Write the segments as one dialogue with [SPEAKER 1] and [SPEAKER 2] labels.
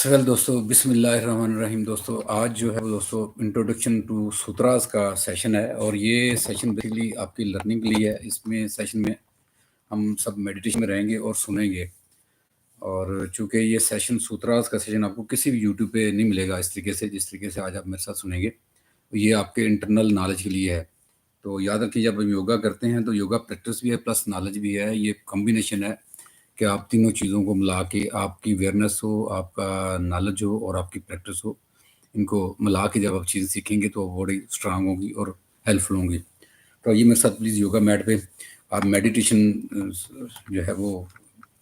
[SPEAKER 1] Well दोस्तों, बिस्मिल्लाहिर्रहमानिर्रहीम। दोस्तों, आज जो है वो दोस्तों इंट्रोडक्शन टू सूत्रास का सेशन है और ये सेशन बेसिकली आपकी लर्निंग के लिए है। इसमें सेशन में हम सब मेडिटेशन में रहेंगे और सुनेंगे। और चूंकि ये सेशन सूत्रास का सेशन आपको किसी भी यूट्यूब पे नहीं मिलेगा इस तरीके से, जिस तरीके से आज आप मेरे साथ सुनेंगे, तो ये आपके इंटरनल नॉलेज के लिए है। तो याद रखिए, जब हम योगा करते हैं तो योगा प्रैक्टिस भी है प्लस नॉलेज भी है। ये कॉम्बिनेशन है कि आप तीनों चीज़ों को मिला के आपकी अवेयरनेस हो, आपका नॉलेज हो और आपकी प्रैक्टिस हो, इनको मिला के जब आप चीज़ें सीखेंगे तो बॉडी स्ट्रांग होगी और हेल्पफुल होंगी। तो ये मेरे साथ प्लीज़ योगा मैट पे आप मेडिटेशन जो है वो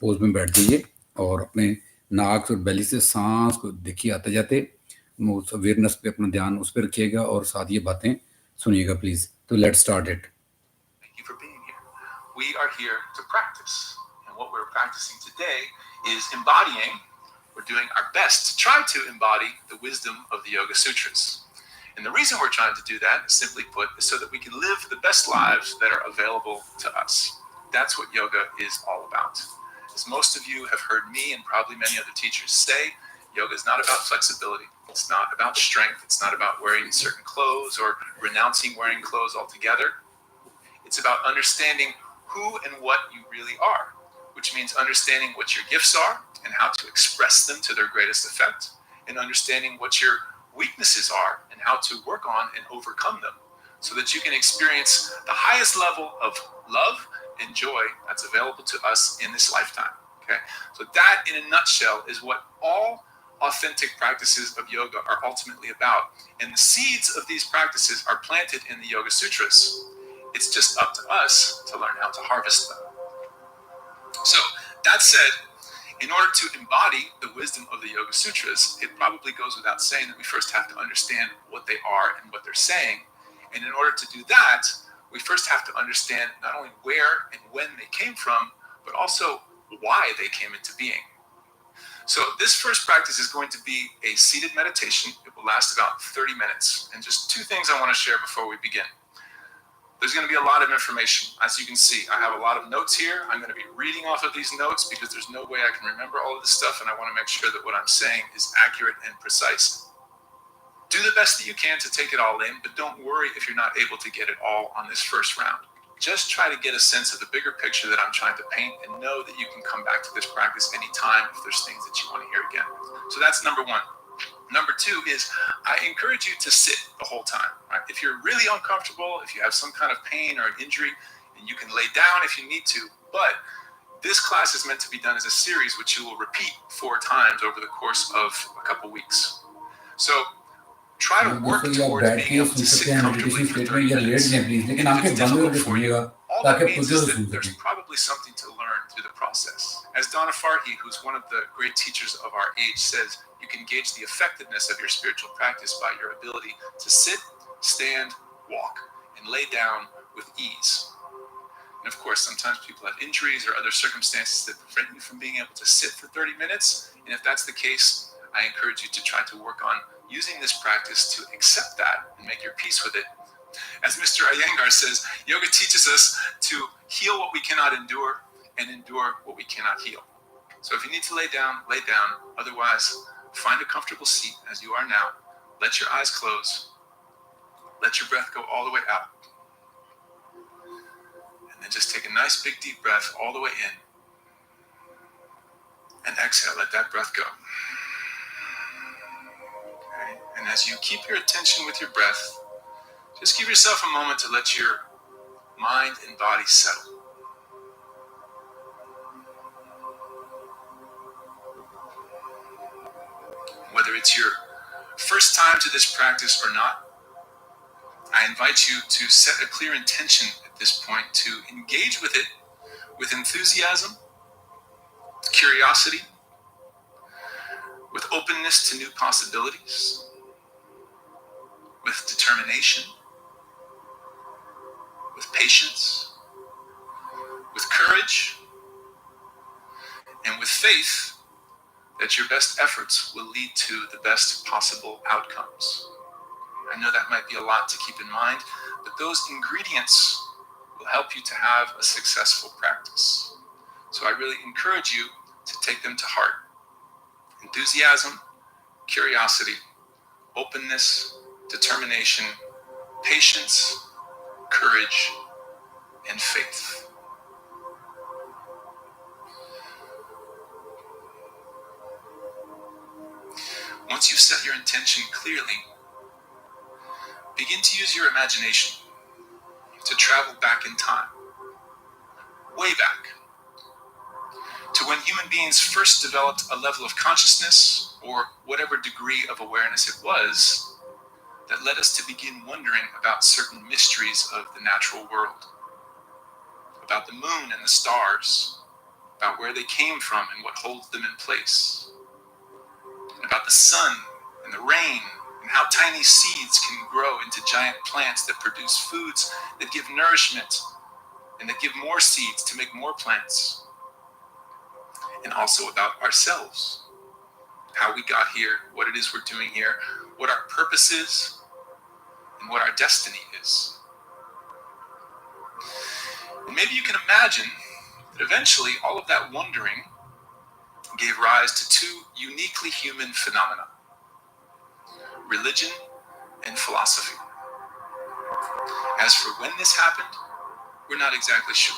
[SPEAKER 1] पोज में बैठ जाइए और अपने नाक और बेली से सांस को देखिए आते जाते, उस अवेयरनेस पे अपना ध्यान उस पर रखिएगा और साथ ये बातें सुनिएगा प्लीज़। तो let's start it.
[SPEAKER 2] Thank you for being here. We are here to practice. And what we're practicing today is embodying. We're doing our best to try to embody the wisdom of the Yoga Sutras. And the reason we're trying to do that, simply put, is so that we can live the best lives that are available to us. That's what yoga is all about. As most of you have heard me and probably many other teachers say, yoga is not about flexibility. It's not about strength. It's not about wearing certain clothes or renouncing wearing clothes altogether. It's about understanding who and what you really are, which means understanding what your gifts are and how to express them to their greatest effect, and understanding what your weaknesses are and how to work on and overcome them so that you can experience the highest level of love and joy that's available to us in this lifetime. Okay? So that in a nutshell is what all authentic practices of yoga are ultimately about. And the seeds of these practices are planted in the Yoga Sutras. It's just up to us to learn how to harvest them. So that said, in order to embody the wisdom of the Yoga Sutras, it probably goes without saying that we first have to understand what they are and what they're saying. And in order to do that, we first have to understand not only where and when they came from, but also why they came into being. So this first practice is going to be a seated meditation. It will last about 30 minutes. And just two things I want to share before we begin. There's going to be a lot of information. As you can see, I have a lot of notes here. I'm going to be reading off of these notes because there's no way I can remember all of this stuff, and I want to make sure that what I'm saying is accurate and precise. Do the best that you can to take it all in, but don't worry if you're not able to get it all on this first round. Just try to get a sense of the bigger picture that I'm trying to paint, and know that you can come back to this practice anytime if there's things that you want to hear again. So that's number one. Number two is I encourage you to sit the whole time. Right? If you're really uncomfortable, if you have some kind of pain or an injury, and you can lay down if you need to, but this class is meant to be done as a series, which you will repeat 4 times over the course of a couple weeks. So try to work towards being able to sit comfortably for 30 minutes. And if it's difficult for you, all that means is that there's probably something to learn through the process. As Donna Farhi, who's one of the great teachers of our age, says, you can gauge the effectiveness of your spiritual practice by your ability to sit, stand, walk, and lay down with ease. And of course, sometimes people have injuries or other circumstances that prevent you from being able to sit for 30 minutes. And if that's the case, I encourage you to try to work on using this practice to accept that and make your peace with it. As Mr. Iyengar says, yoga teaches us to heal what we cannot endure and endure what we cannot heal. So if you need to lay down, lay down. Otherwise, find a comfortable seat as you are now. Let your eyes close. Let your breath go all the way out. And then just take a nice big deep breath all the way in. And exhale, let that breath go. Okay. And as you keep your attention with your breath, just give yourself a moment to let your mind and body settle. Whether it's your first time to this practice or not, I invite you to set a clear intention at this point to engage with it with enthusiasm, curiosity, with openness to new possibilities, with determination, with patience, with courage, and with faith that your best efforts will lead to the best possible outcomes. I know that might be a lot to keep in mind, but those ingredients will help you to have a successful practice. So I really encourage you to take them to heart. Enthusiasm, curiosity, openness, determination, patience, courage, and faith. Once you've set your intention clearly, begin to use your imagination to travel back in time, way back, to when human beings first developed a level of consciousness, or whatever degree of awareness it was, that led us to begin wondering about certain mysteries of the natural world, about the moon and the stars, about where they came from and what holds them in place, about the sun and the rain, and how tiny seeds can grow into giant plants that produce foods that give nourishment and that give more seeds to make more plants. And also about ourselves, how we got here, what it is we're doing here, what our purpose is, and what our destiny is. And maybe you can imagine that eventually all of that wondering gave rise to two uniquely human phenomena: religion and philosophy. As for when this happened, we're not exactly sure.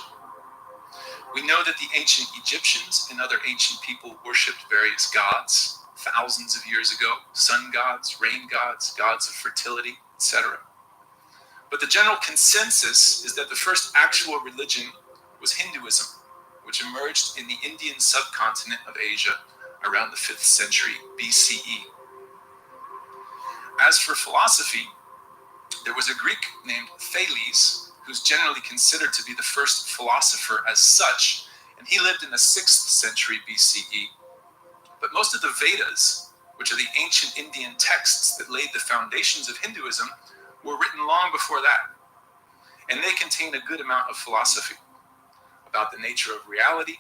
[SPEAKER 2] We know that the ancient Egyptians and other ancient people worshipped various gods thousands of years ago: sun gods, rain gods, gods of fertility, etc. But the general consensus is that the first actual religion was Hinduism, which emerged in the Indian subcontinent of Asia around the 5th century BCE. As for philosophy, there was a Greek named Thales, who's generally considered to be the first philosopher as such, and he lived in the 6th century BCE. But most of the Vedas, which are the ancient Indian texts that laid the foundations of Hinduism, were written long before that. And they contain a good amount of philosophy about the nature of reality,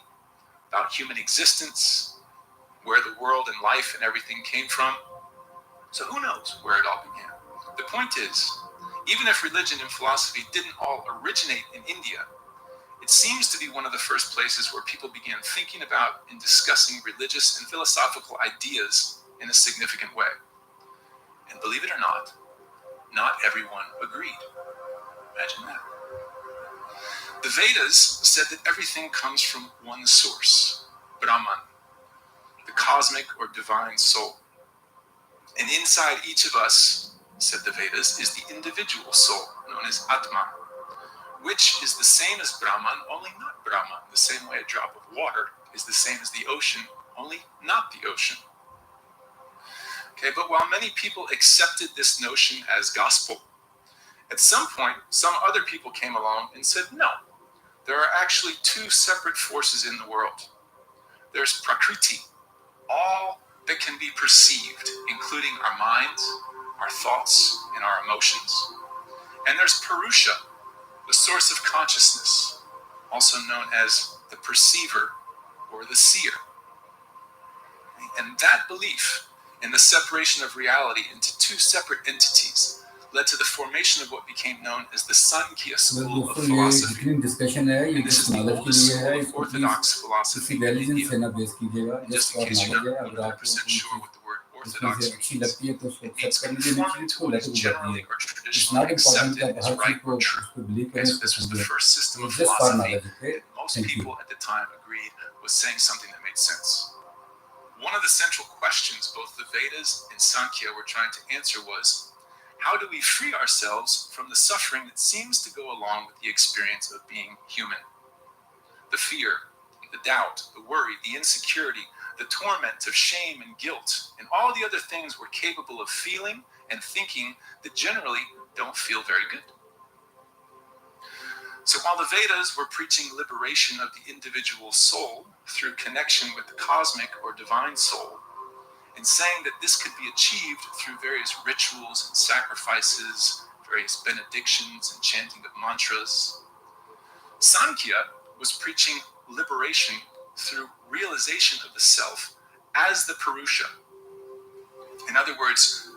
[SPEAKER 2] about human existence, where the world and life and everything came from. So who knows where it all began? The point is, even if religion and philosophy didn't all originate in India, it seems to be one of the first places where people began thinking about and discussing religious and philosophical ideas in a significant way. And believe it or not everyone agreed. Imagine that. The Vedas said that everything comes from one source, Brahman, the cosmic or divine soul. And inside each of us, said the Vedas, is the individual soul, known as Atman, which is the same as Brahman, only not Brahman, the same way a drop of water is the same as the ocean, only not the ocean. Okay, but while many people accepted this notion as gospel, at some point, some other people came along and said, no, there are actually two separate forces in the world. There's Prakriti, all that can be perceived, including our minds, our thoughts, and our emotions. And there's Purusha, the source of consciousness, also known as the perceiver or the seer. And that belief in the separation of reality into two separate entities led to the formation of what became known as the Sankhya school of philosophy. And this is the oldest school of orthodox philosophy in India. And just in case you're not 100% sure what the word orthodox means, it means conforming to what is generally or traditionally accepted as right or true. Okay, so this was the first system of philosophy that most people at the time agreed was saying something that made sense. One of the central questions both the Vedas and Sankhya were trying to answer was, how do we free ourselves from the suffering that seems to go along with the experience of being human? The fear, the doubt, the worry, the insecurity, the torment of shame and guilt, and all the other things we're capable of feeling and thinking that generally don't feel very good. So while the Vedas were preaching liberation of the individual soul through connection with the cosmic or divine soul, and saying that this could be achieved through various rituals and sacrifices, various benedictions and chanting of mantras, Sankhya was preaching liberation through realization of the self as the Purusha. In other words,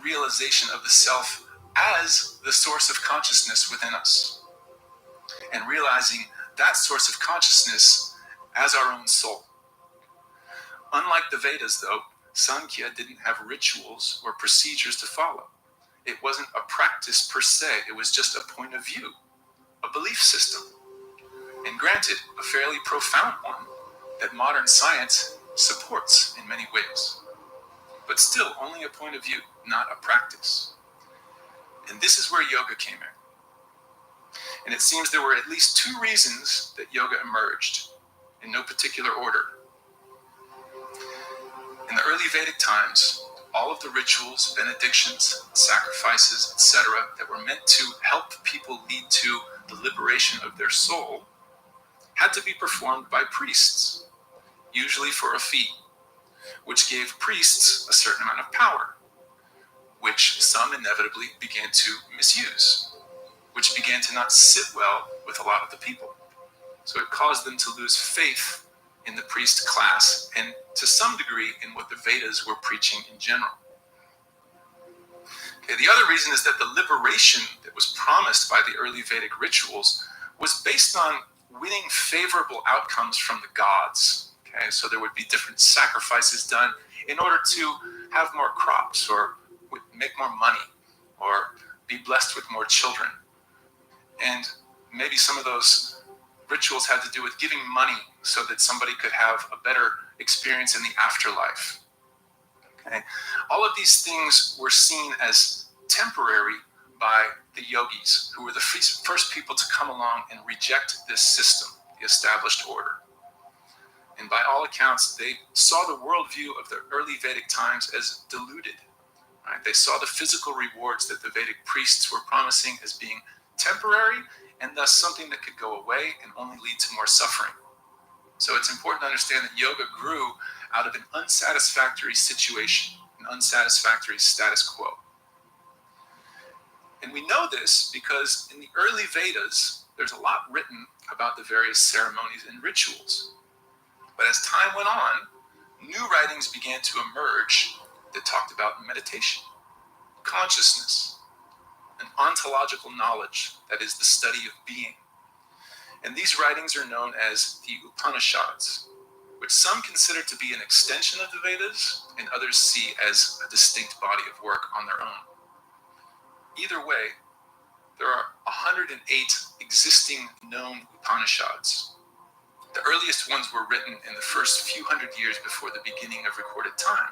[SPEAKER 2] realization of the self as the source of consciousness within us, and realizing that source of consciousness as our own soul. Unlike the Vedas, though, Sankhya didn't have rituals or procedures to follow. It wasn't a practice per se, it was just a point of view, a belief system. And granted, a fairly profound one that modern science supports in many ways. But still only a point of view, not a practice. And this is where yoga came in. And it seems there were at least two reasons that yoga emerged, in no particular order. In the early Vedic times, all of the rituals, benedictions, sacrifices, etc., that were meant to help people lead to the liberation of their soul had to be performed by priests, usually for a fee, which gave priests a certain amount of power, which some inevitably began to misuse, which began to not sit well with a lot of the people. So it caused them to lose faith in the priest class and to some degree in what the Vedas were preaching in general. Okay, the other reason is that the liberation that was promised by the early Vedic rituals was based on winning favorable outcomes from the gods. Okay, so there would be different sacrifices done in order to have more crops or make more money or be blessed with more children. And maybe some of those rituals had to do with giving money so that somebody could have a better experience in the afterlife. Okay? All of these things were seen as temporary by the yogis, who were the first people to come along and reject this system, the established order. And by all accounts, they saw the worldview of the early Vedic times as deluded. Right? They saw the physical rewards that the Vedic priests were promising as being temporary and thus something that could go away and only lead to more suffering. So it's important to understand that yoga grew out of an unsatisfactory situation, an unsatisfactory status quo. And we know this because in the early Vedas, there's a lot written about the various ceremonies and rituals. But as time went on, new writings began to emerge that talked about meditation, consciousness, an ontological knowledge, that is the study of being. And these writings are known as the Upanishads, which some consider to be an extension of the Vedas and others see as a distinct body of work on their own. Either way, there are 108 existing known Upanishads. The earliest ones were written in the first few hundred years before the beginning of recorded time.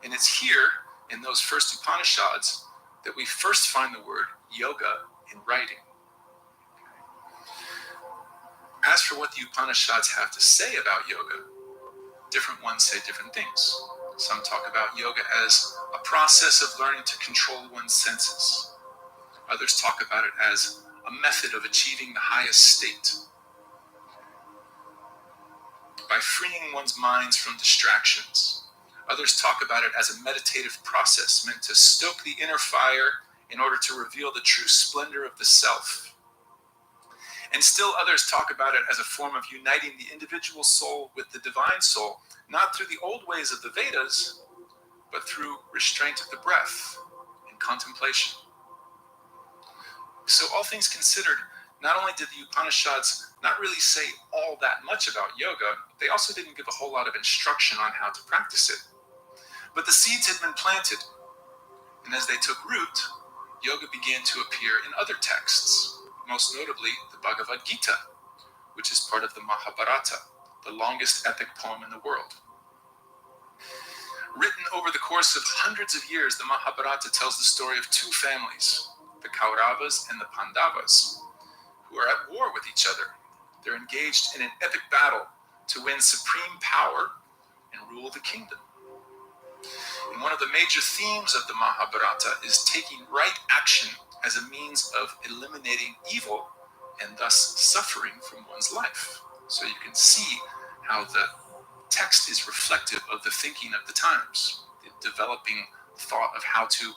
[SPEAKER 2] And it's here, in those first Upanishads, that we first find the word yoga in writing. As for what the Upanishads have to say about yoga, different ones say different things. Some talk about yoga as a process of learning to control one's senses. Others talk about it as a method of achieving the highest state, by freeing one's minds from distractions. Others talk about it as a meditative process meant to stoke the inner fire in order to reveal the true splendor of the self. And still others talk about it as a form of uniting the individual soul with the divine soul, not through the old ways of the Vedas, but through restraint of the breath and contemplation. So all things considered, not only did the Upanishads not really say all that much about yoga, they also didn't give a whole lot of instruction on how to practice it. But the seeds had been planted, and as they took root, yoga began to appear in other texts, most notably the Bhagavad Gita, which is part of the Mahabharata, the longest epic poem in the world. Written over the course of hundreds of years, the Mahabharata tells the story of two families, the Kauravas and the Pandavas, who are at war with each other. They're engaged in an epic battle to win supreme power and rule the kingdom. And one of the major themes of the Mahabharata is taking right action as a means of eliminating evil and thus suffering from one's life. So you can see how the text is reflective of the thinking of the times, the developing thought of how to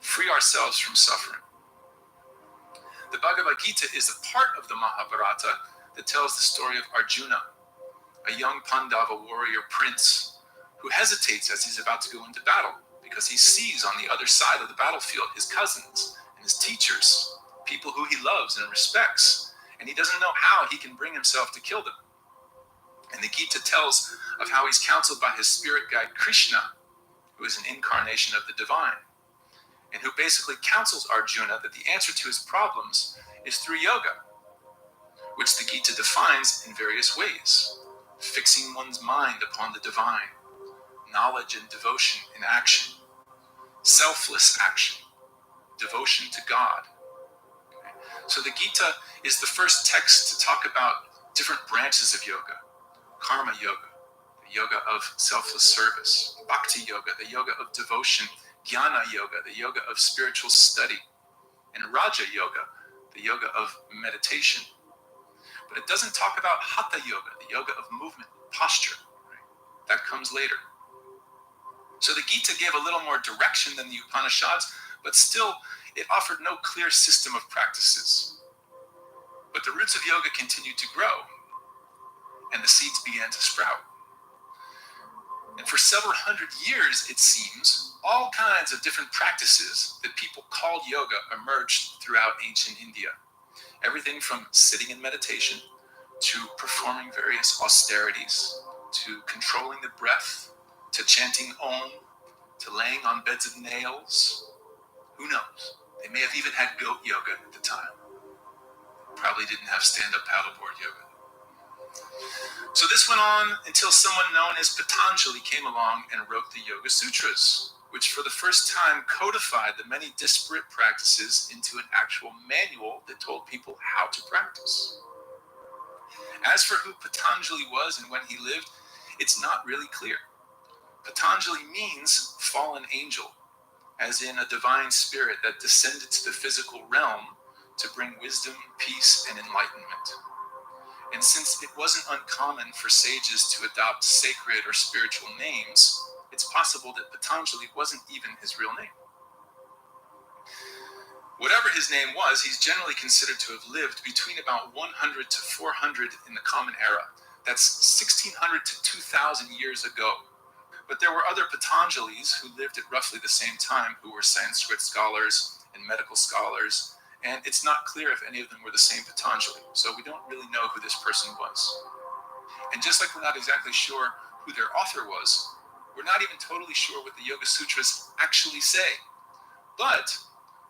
[SPEAKER 2] free ourselves from suffering. The Bhagavad Gita is a part of the Mahabharata that tells the story of Arjuna, a young Pandava warrior prince who hesitates as he's about to go into battle because he sees on the other side of the battlefield his cousins and his teachers, people who he loves and respects, and he doesn't know how he can bring himself to kill them. And the Gita tells of how he's counseled by his spirit guide Krishna, who is an incarnation of the divine, and who basically counsels Arjuna that the answer to his problems is through yoga, which the Gita defines in various ways: fixing one's mind upon the divine, knowledge and devotion in action, selfless action, devotion to God. So the Gita is the first text to talk about different branches of yoga: karma yoga, the yoga of selfless service; bhakti yoga, the yoga of devotion; jnana yoga, the yoga of spiritual study; and raja yoga, the yoga of meditation. But it doesn't talk about hatha yoga, the yoga of movement, posture. Right? That comes later. So the Gita gave a little more direction than the Upanishads, but still it offered no clear system of practices. But the roots of yoga continued to grow, and the seeds began to sprout. And for several hundred years, it seems, all kinds of different practices that people called yoga emerged throughout ancient India. Everything from sitting in meditation, to performing various austerities, to controlling the breath, to chanting Om, to laying on beds of nails. Who knows? They may have even had goat yoga at the time. Probably didn't have stand-up paddleboard yoga. So this went on until someone known as Patanjali came along and wrote the Yoga Sutras, which for the first time codified the many disparate practices into an actual manual that told people how to practice. As for who Patanjali was and when he lived, it's not really clear. Patanjali means fallen angel, as in a divine spirit that descended to the physical realm to bring wisdom, peace, and enlightenment. And since it wasn't uncommon for sages to adopt sacred or spiritual names, it's possible that Patanjali wasn't even his real name. Whatever his name was, he's generally considered to have lived between about 100 to 400 in the Common Era. That's 1600 to 2000 years ago. But there were other Patanjalis who lived at roughly the same time who were Sanskrit scholars and medical scholars, and it's not clear if any of them were the same Patanjali, so we don't really know who this person was. And just like we're not exactly sure who their author was, we're not even totally sure what the Yoga Sutras actually say. But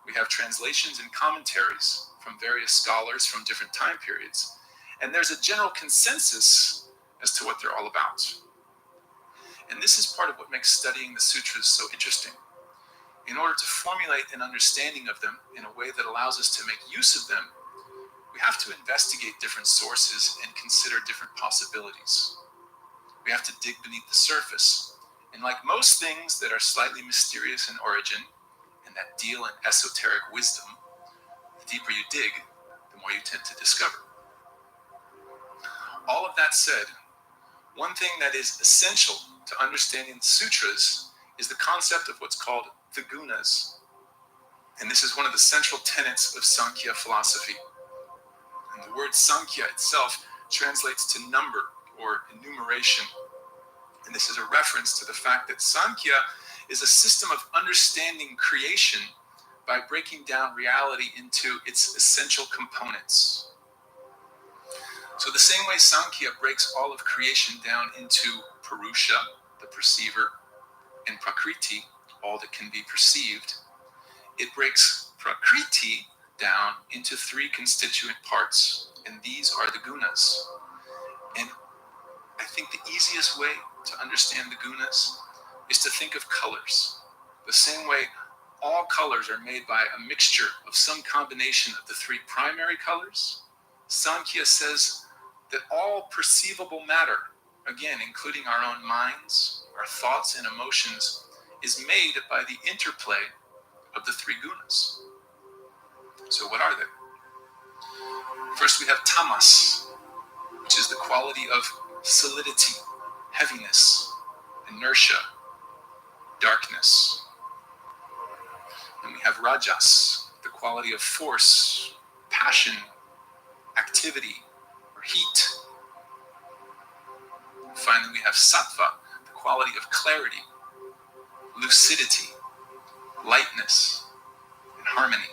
[SPEAKER 2] we have translations and commentaries from various scholars from different time periods, and there's a general consensus as to what they're all about. And this is part of what makes studying the sutras so interesting. In order to formulate an understanding of them in a way that allows us to make use of them, we have to investigate different sources and consider different possibilities. We have to dig beneath the surface. And like most things that are slightly mysterious in origin and that deal in esoteric wisdom, the deeper you dig, the more you tend to discover. All of that said, one thing that is essential to understanding the sutras is the concept of what's called the gunas. And this is one of the central tenets of Sankhya philosophy. And the word Sankhya itself translates to number or enumeration. And this is a reference to the fact that Sankhya is a system of understanding creation by breaking down reality into its essential components. So the same way Sankhya breaks all of creation down into Purusha, the perceiver, and Prakriti, all that can be perceived, it breaks Prakriti down into three constituent parts, and these are the gunas. And I think the easiest way to understand the gunas is to think of colors. The same way all colors are made by a mixture of some combination of the three primary colors, Sankhya says that all perceivable matter, again, including our own minds, our thoughts and emotions, is made by the interplay of the three gunas. So what are they? First we have tamas, which is the quality of solidity, heaviness, inertia, darkness. And we have rajas, the quality of force, passion, activity, or heat. Finally, we have sattva, the quality of clarity, lucidity, lightness, and harmony.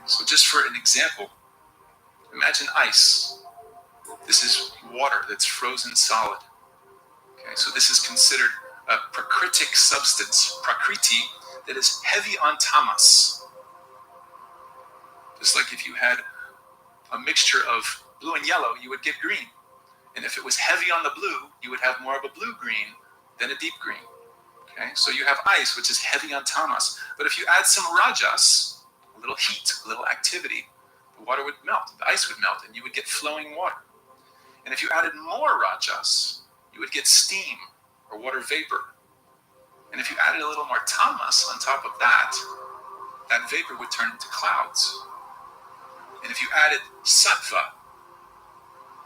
[SPEAKER 2] So just for an example, imagine ice. This is water that's frozen solid. Okay, so this is considered a prakritic substance, prakriti, that is heavy on tamas. Just like if you had a mixture of blue and yellow, you would get green. And if it was heavy on the blue, you would have more of a blue-green than a deep green. Okay, so you have ice, which is heavy on tamas. But if you add some rajas, a little heat, a little activity, the water would melt, the ice would melt, and you would get flowing water. And if you added more rajas, you would get steam or water vapor. And if you added a little more tamas on top of that, that vapor would turn into clouds. And if you added sattva,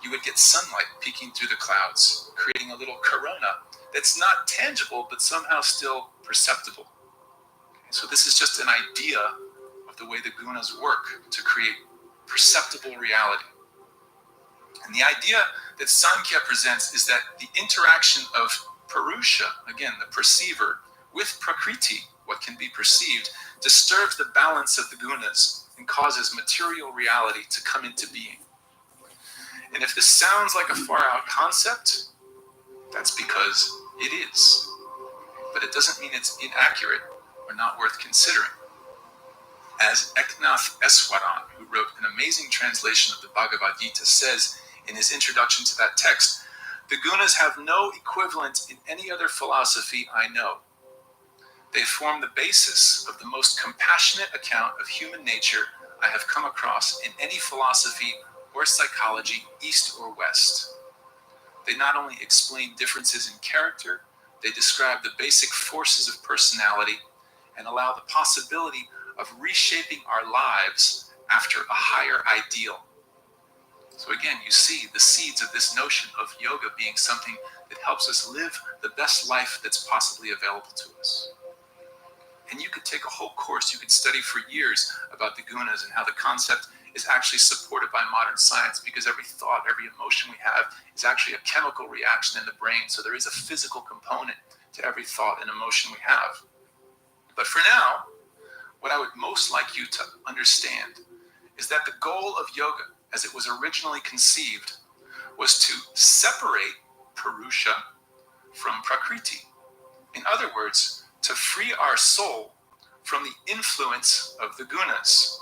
[SPEAKER 2] you would get sunlight peeking through the clouds, creating a little corona that's not tangible, but somehow still perceptible. Okay, so this is just an idea of the way the gunas work to create perceptible reality. And the idea that Sankhya presents is that the interaction of Purusha, again, the perceiver, with Prakriti, what can be perceived, disturbs the balance of the gunas and causes material reality to come into being. And if this sounds like a far-out concept, that's because it is. But it doesn't mean it's inaccurate or not worth considering. As Eknath Eswaran, who wrote an amazing translation of the Bhagavad Gita, says in his introduction to that text, the gunas have no equivalent in any other philosophy I know. They form the basis of the most compassionate account of human nature I have come across in any philosophy or psychology, East or West. They not only explain differences in character, they describe the basic forces of personality and allow the possibility of reshaping our lives after a higher ideal. So again, you see the seeds of this notion of yoga being something that helps us live the best life that's possibly available to us. And you could take a whole course, you could study for years about the gunas and how the concept is actually supported by modern science, because every thought, every emotion we have is actually a chemical reaction in the brain. So there is a physical component to every thought and emotion we have. But for now, what I would most like you to understand is that the goal of yoga, as it was originally conceived, was to separate Purusha from Prakriti. In other words, to free our soul from the influence of the gunas.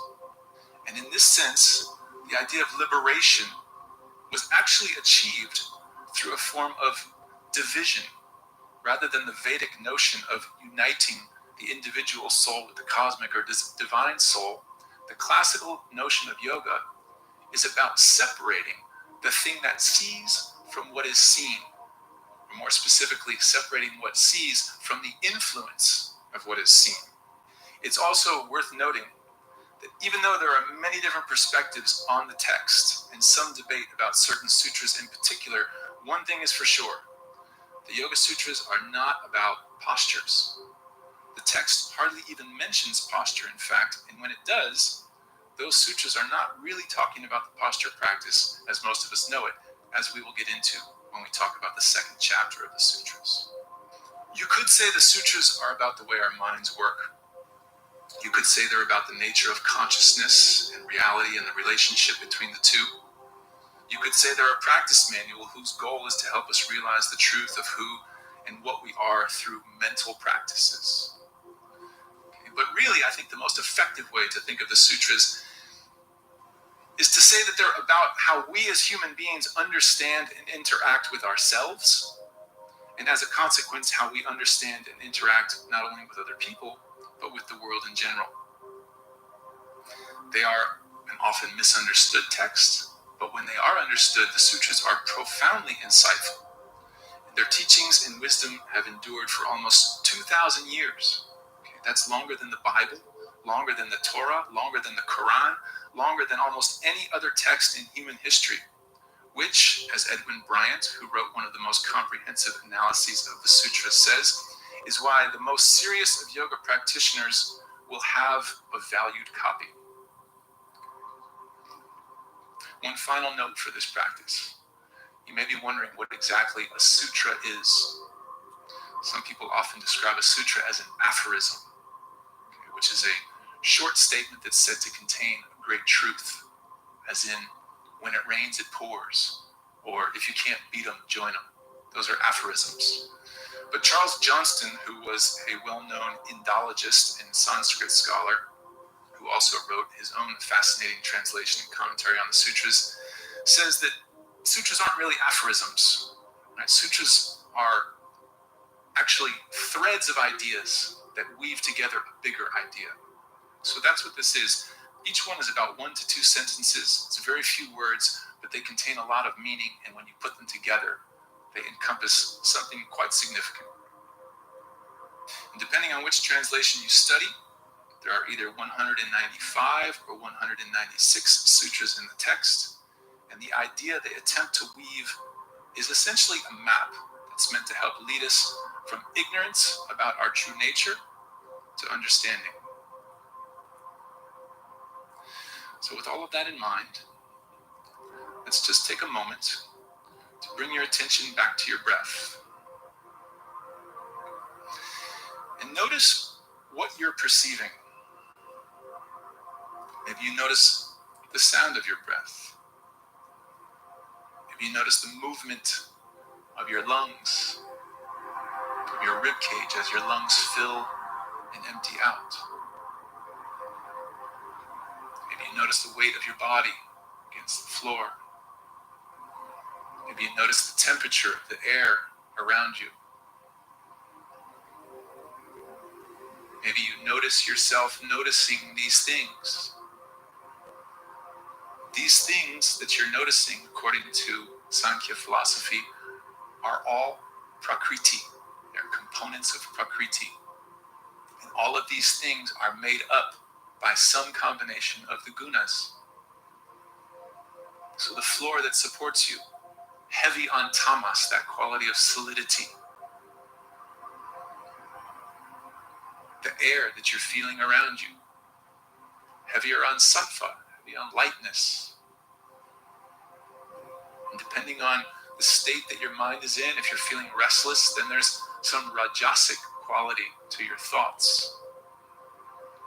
[SPEAKER 2] And in this sense, the idea of liberation was actually achieved through a form of division, rather than the Vedic notion of uniting the individual soul with the cosmic or divine soul. The classical notion of yoga is about separating the thing that sees from what is seen, or more specifically, separating what sees from the influence of what is seen. It's also worth noting that even though there are many different perspectives on the text and some debate about certain sutras in particular, one thing is for sure: the Yoga Sutras are not about postures. The text hardly even mentions posture, in fact, and when it does, those sutras are not really talking about the posture practice as most of us know it, as we will get into when we talk about the second chapter of the sutras. You could say the sutras are about the way our minds work. You could say they're about the nature of consciousness and reality and the relationship between the two. You could say they're a practice manual whose goal is to help us realize the truth of who and what we are through mental practices. Okay, but really, I think the most effective way to think of the sutras is to say that they're about how we as human beings understand and interact with ourselves, and as a consequence, how we understand and interact not only with other people, but with the world in general. They are an often misunderstood text, but when they are understood, the sutras are profoundly insightful. Their teachings and wisdom have endured for almost 2,000 years. Okay, that's longer than the Bible, longer than the Torah, longer than the Quran, longer than almost any other text in human history, which, as Edwin Bryant, who wrote one of the most comprehensive analyses of the sutras, says, is why the most serious of yoga practitioners will have a valued copy. One final note for this practice. You may be wondering what exactly a sutra is. Some people often describe a sutra as an aphorism, which is a short statement that's said to contain a great truth, as in, when it rains, it pours, or if you can't beat them, join them. Those are aphorisms. But Charles Johnston, who was a well-known Indologist and Sanskrit scholar, who also wrote his own fascinating translation and commentary on the sutras, says that sutras aren't really aphorisms. Right? Sutras are actually threads of ideas that weave together a bigger idea. So that's what this is. Each one is about 1 to 2 sentences. It's very few words, but they contain a lot of meaning, and when you put them together, they encompass something quite significant. And depending on which translation you study, there are either 195 or 196 sutras in the text, and the idea they attempt to weave is essentially a map that's meant to help lead us from ignorance about our true nature to understanding. So with all of that in mind, let's just take a moment to bring your attention back to your breath. And notice what you're perceiving. Maybe you notice the sound of your breath. Maybe you notice the movement of your lungs, of your rib cage as your lungs fill and empty out. Maybe you notice the weight of your body against the floor. Maybe you notice the temperature of the air around you. Maybe you notice yourself noticing these things. These things that you're noticing, according to Sankhya philosophy, are all prakriti. They're components of prakriti. And all of these things are made up by some combination of the gunas. So the floor that supports you, heavy on tamas, that quality of solidity. The air that you're feeling around you, heavier on sattva, heavy on lightness. And depending on the state that your mind is in, if you're feeling restless, then there's some rajasic quality to your thoughts.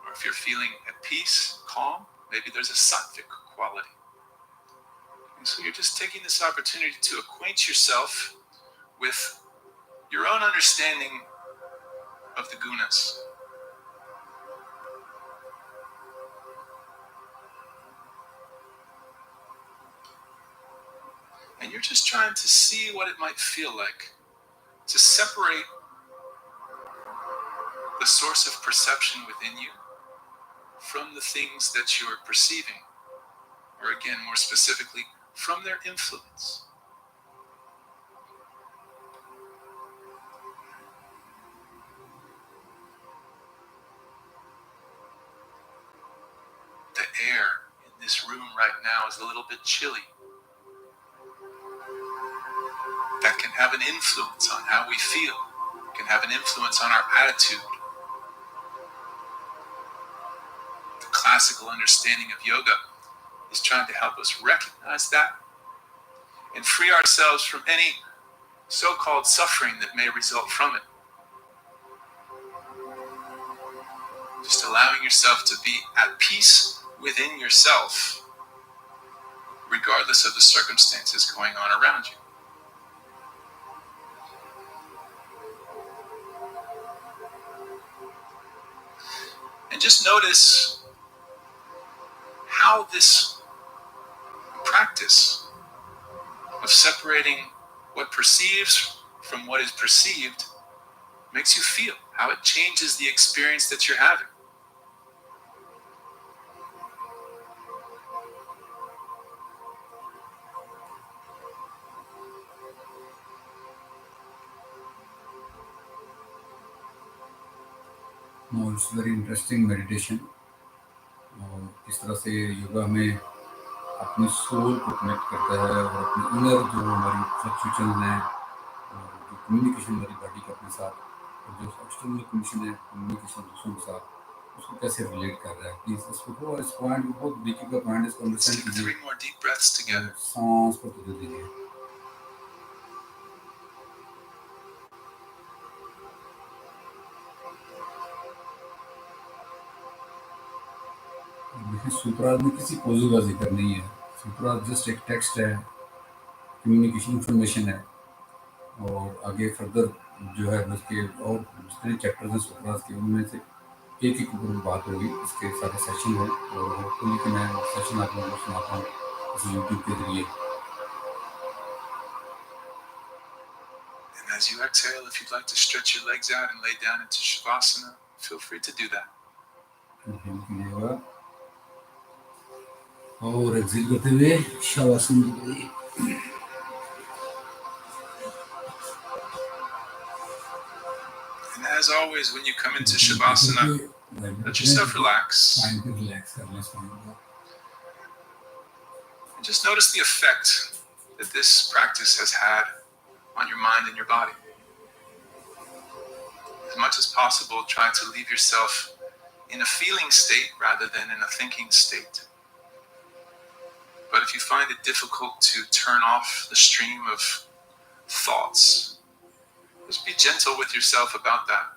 [SPEAKER 2] Or if you're feeling at peace, calm, maybe there's a sattvic quality. And so you're just taking this opportunity to acquaint yourself with your own understanding of the gunas. And you're just trying to see what it might feel like to separate the source of perception within you from the things that you're perceiving, or again, more specifically, from their influence. The air in this room right now is a little bit chilly. That can have an influence on how we feel, can have an influence on our attitude. The classical understanding of yoga is trying to help us recognize that and free ourselves from any so-called suffering that may result from it. Just allowing yourself to be at peace within yourself, regardless of the circumstances going on around you. And just notice how this practice of separating what perceives from what is perceived makes you feel, how it changes the experience that you're having.
[SPEAKER 1] No, it's very interesting meditation. और इस तरह से योगा हमें अपनी soul को connect करता है और अपनी इनर जो हमारी फ्लक्चुएशन है और जो कम्युनिकेशन हमारी बॉडी का अपने साथ और जो एक्सटर्नल कंडीशन है कम्युनिकेशन दूसरों के साथ उसको कैसे रिलेट कर रहा है प्लीज इसको इस पॉइंट को बहुत बेसिक का पॉइंट इसको अंडरस्टैंड कीजिए सांस पर तवज्जो दीजिए देखिए सूत्राज में किसी पोजो का जिक्र नहीं है सूत्राज जस्ट एक टेक्स्ट है कम्युनिकेशन इंफॉर्मेशन है, और आगे फर्दर जो है उसके और जितने चैप्टर्स हैं सूत्रास के, उनमें से एक एक ऊपर बात होगी। इसके सारे सेशन हैं, और होपफुली कि मैं सेशन आप लोगों को सुनाता हूँ इस यूट्यूब के जरिए।
[SPEAKER 2] And as you exhale, if you'd like to stretch your legs out and lay down into Shavasana, feel free to do that.
[SPEAKER 1] और एक्सेल करते हुए shavasana.
[SPEAKER 2] And as always, when you come into Shavasana, let yourself relax. And just notice the effect that this practice has had on your mind and your body. As much as possible, try to leave yourself in a feeling state rather than in a thinking state. But if you find it difficult to turn off the stream of thoughts, just be gentle with yourself about that.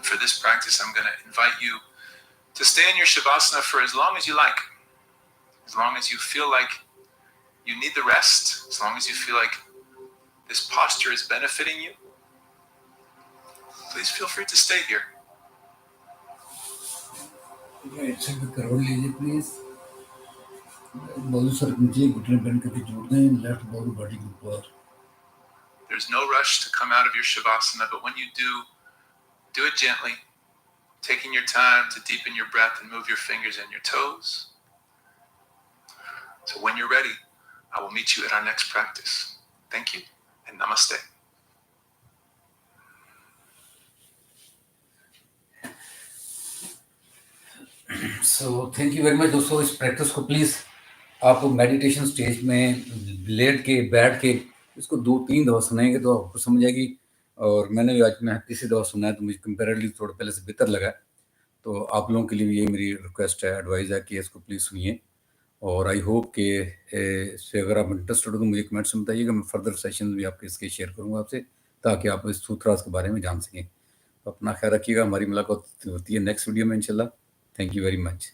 [SPEAKER 2] For this practice, I'm going to invite you to stay in your Shavasana for as long as you like. As long as you feel like you need the rest, as long as you feel like this posture is benefiting you, please feel free to stay here.
[SPEAKER 1] Please बाजू sir नीचे, घुटने बंद करके जोड़ दें, left बाजू body के ऊपर।
[SPEAKER 2] There's no rush to come out of your Shavasana, but when you do it gently, taking your time to deepen your breath and move your fingers and your toes. So when you're ready, I will meet you at our next practice. Thank you and namaste.
[SPEAKER 1] So thank you very much दोस्तों। इस practice को please आप meditation stage में late के बैठ के इसको 2-3 दफ़ा सुनेंगे तो आपको समझ आएगी। और मैंने भी आज मैं तीसरी दफ़ा सुना है तो मुझे कंपैरेटिवली थोड़ा पहले से बेहतर लगा। तो आप लोगों के लिए भी यही मेरी रिक्वेस्ट है, एडवाइस है कि इसको प्लीज़ सुनिए। और आई होप कि इससे अगर आप इंटरेस्टेड हो तो मुझे कमेंट्स में बताइएगा, मैं फर्दर सेशन भी आपके इसके शेयर करूँगा आपसे, ताकि आप इस सूत्रास के बारे में जान सकें। तो अपना ख्याल रखिएगा, हमारी मुलाकात होती है नेक्स्ट वीडियो में इंशाल्लाह। Thank you very much.